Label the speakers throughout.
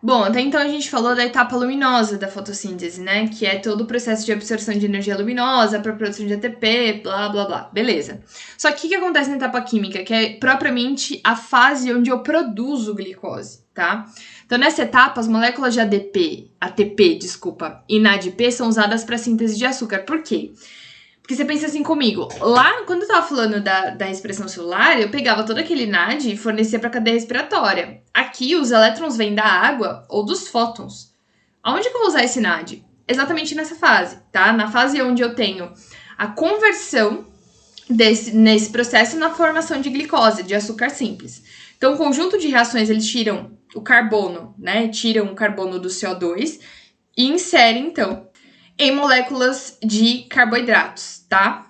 Speaker 1: Bom, até então a gente falou da etapa luminosa da fotossíntese, né? Que é todo o processo de absorção de energia luminosa para produção de ATP, blá, blá, blá. Beleza. Só que o que acontece na etapa química? Que é propriamente a fase onde eu produzo glicose, tá? Então, nessa etapa, as moléculas de ATP, e NADP são usadas para síntese de açúcar. Por quê? Porque você pensa assim comigo, lá quando eu tava falando da respiração celular, eu pegava todo aquele NAD e fornecia para a cadeia respiratória. Aqui, os elétrons vêm da água ou dos fótons. Aonde que eu vou usar esse NAD? Exatamente nessa fase, tá? Na fase onde eu tenho a conversão nesse processo na formação de glicose, de açúcar simples. Então, o conjunto de reações, eles tiram o carbono, né? Tiram o carbono do CO2 e inserem, então, em moléculas de carboidratos, tá?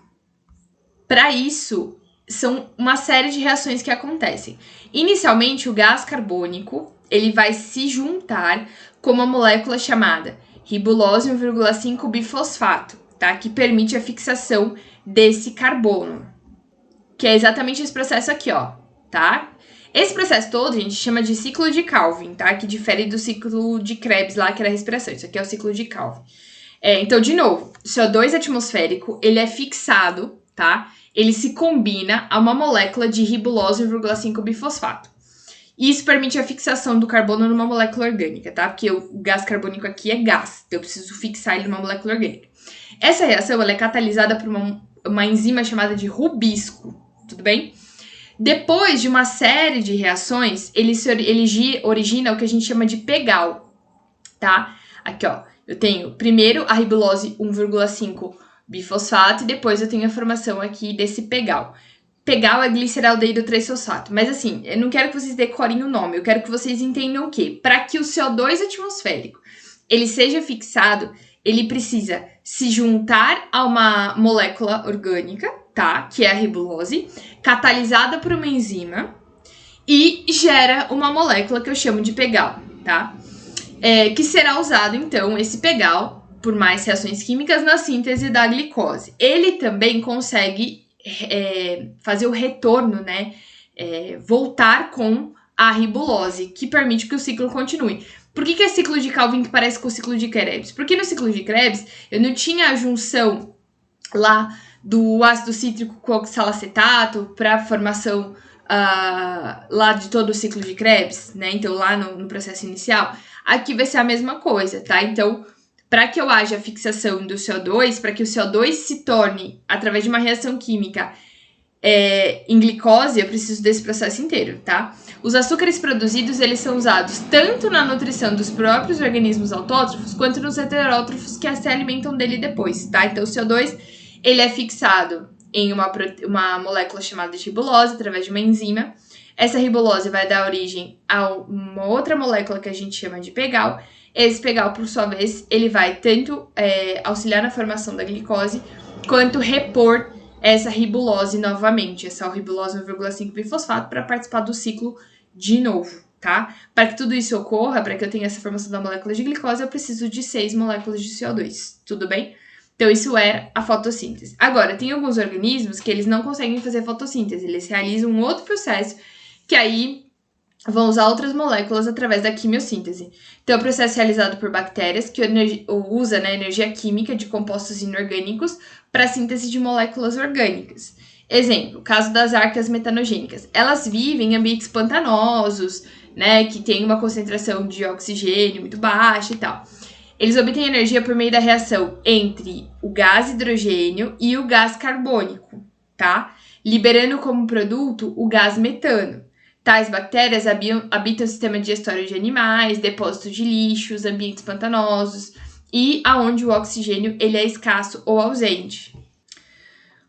Speaker 1: Para isso, são uma série de reações que acontecem. Inicialmente, o gás carbônico, ele vai se juntar com uma molécula chamada ribulose 1,5-bifosfato, tá? Que permite a fixação desse carbono, que é exatamente esse processo aqui, ó, tá? Esse processo todo a gente chama de ciclo de Calvin, tá? Que difere do ciclo de Krebs lá, que era a respiração. Isso aqui é o ciclo de Calvin. Então, de novo, o CO2 atmosférico, ele é fixado, tá? Ele se combina a uma molécula de ribulose 1,5-bifosfato. E isso permite a fixação do carbono numa molécula orgânica, tá? Porque o gás carbônico aqui é gás, então eu preciso fixar ele numa molécula orgânica. Essa reação, ela é catalisada por uma enzima chamada de rubisco, tudo bem? Depois de uma série de reações, ele origina o que a gente chama de pegal, tá? Aqui, ó. Eu tenho primeiro a ribulose 1,5-bifosfato e depois eu tenho a formação aqui desse pegal. Pegal é gliceraldeído 3-fosfato. Mas assim, eu não quero que vocês decorem o nome, eu quero que vocês entendam o quê? Para que o CO2 atmosférico ele seja fixado, ele precisa se juntar a uma molécula orgânica, tá? Que é a ribulose, catalisada por uma enzima e gera uma molécula que eu chamo de pegal, tá? Que será usado, então, esse pegal, por mais reações químicas, na síntese da glicose. Ele também consegue fazer o retorno, né? Voltar com a ribulose, que permite que o ciclo continue. Por que é ciclo de Calvin que parece com o ciclo de Krebs? Porque no ciclo de Krebs, eu não tinha a junção lá do ácido cítrico com oxalacetato para a formação lá de todo o ciclo de Krebs, né? Então, lá no processo inicial, aqui vai ser a mesma coisa, tá? Então, para que eu haja fixação do CO2, para que o CO2 se torne, através de uma reação química, em glicose, eu preciso desse processo inteiro, tá? Os açúcares produzidos, eles são usados tanto na nutrição dos próprios organismos autótrofos, quanto nos heterótrofos que se alimentam dele depois, tá? Então, o CO2, ele é fixado em uma molécula chamada de ribulose, através de uma enzima. Essa ribulose vai dar origem a uma outra molécula que a gente chama de pegal. Esse pegal, por sua vez, ele vai tanto auxiliar na formação da glicose, quanto repor essa ribulose novamente, essa ribulose 1,5-bifosfato, para participar do ciclo de novo, tá? Para que tudo isso ocorra, para que eu tenha essa formação da molécula de glicose, eu preciso de 6 moléculas de CO2, tudo bem? Então, isso é a fotossíntese. Agora, tem alguns organismos que eles não conseguem fazer fotossíntese, eles realizam um outro processo, que aí vão usar outras moléculas através da quimiossíntese. Então, é o processo realizado por bactérias que usa, né, energia química de compostos inorgânicos para a síntese de moléculas orgânicas. Exemplo, caso das arcas metanogênicas. Elas vivem em ambientes pantanosos, né, que tem uma concentração de oxigênio muito baixa e tal. Eles obtêm energia por meio da reação entre o gás hidrogênio e o gás carbônico, tá? Liberando como produto o gás metano. Tais bactérias habitam o sistema digestório de animais, depósitos de lixos, ambientes pantanosos e aonde o oxigênio ele é escasso ou ausente.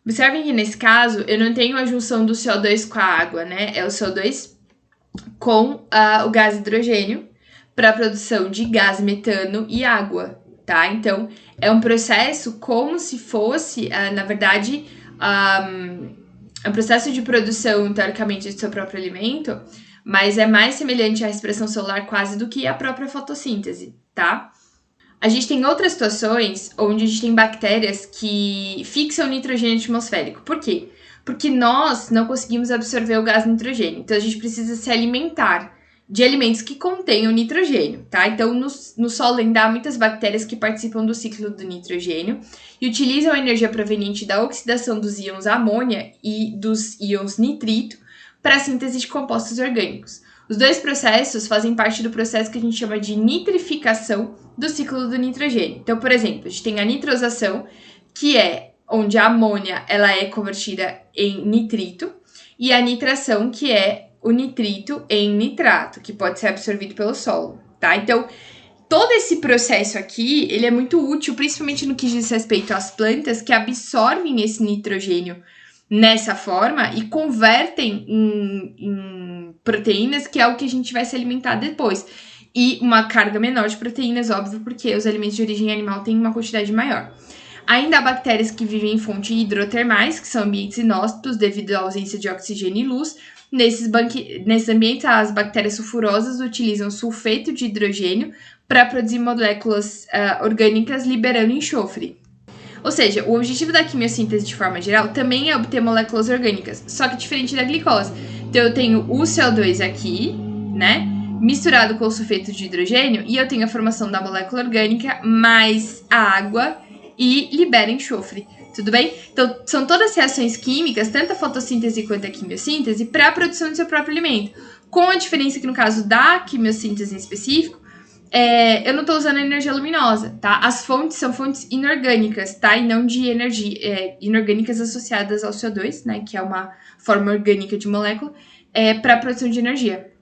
Speaker 1: Observem que nesse caso eu não tenho a junção do CO2 com a água, né? É o CO2 com o gás hidrogênio para a produção de gás metano e água, tá? Então, é um processo como se fosse, na verdade, um processo de produção, teoricamente, do seu próprio alimento, mas é mais semelhante à respiração celular quase do que a própria fotossíntese, tá? A gente tem outras situações onde a gente tem bactérias que fixam o nitrogênio atmosférico. Por quê? Porque nós não conseguimos absorver o gás nitrogênio, então a gente precisa se alimentar de alimentos que contenham nitrogênio, tá? Então, no solo ainda há muitas bactérias que participam do ciclo do nitrogênio e utilizam a energia proveniente da oxidação dos íons amônia e dos íons nitrito para a síntese de compostos orgânicos. Os dois processos fazem parte do processo que a gente chama de nitrificação do ciclo do nitrogênio. Então, por exemplo, a gente tem a nitrosação, que é onde a amônia ela é convertida em nitrito, e a nitração, que é o nitrito em nitrato, que pode ser absorvido pelo solo, tá? Então, todo esse processo aqui, ele é muito útil, principalmente no que diz respeito às plantas que absorvem esse nitrogênio nessa forma e convertem em proteínas, que é o que a gente vai se alimentar depois. E uma carga menor de proteínas, óbvio, porque os alimentos de origem animal têm uma quantidade maior. Ainda há bactérias que vivem em fontes hidrotermais, que são ambientes inóspitos devido à ausência de oxigênio e luz. Nesses ambientes, as bactérias sulfurosas utilizam sulfeto de hidrogênio para produzir moléculas orgânicas liberando enxofre. Ou seja, o objetivo da quimiossíntese de forma geral também é obter moléculas orgânicas, só que diferente da glicose. Então eu tenho o CO2 aqui, né, misturado com o sulfeto de hidrogênio, e eu tenho a formação da molécula orgânica mais a água e libera enxofre. Tudo bem? Então, são todas reações químicas, tanto a fotossíntese quanto a quimiossíntese, para a produção do seu próprio alimento. Com a diferença que, no caso da quimiossíntese em específico, eu não estou usando energia luminosa, tá? As fontes são fontes inorgânicas, tá? E não de energia, inorgânicas associadas ao CO2, né? Que é uma forma orgânica de molécula, para a produção de energia.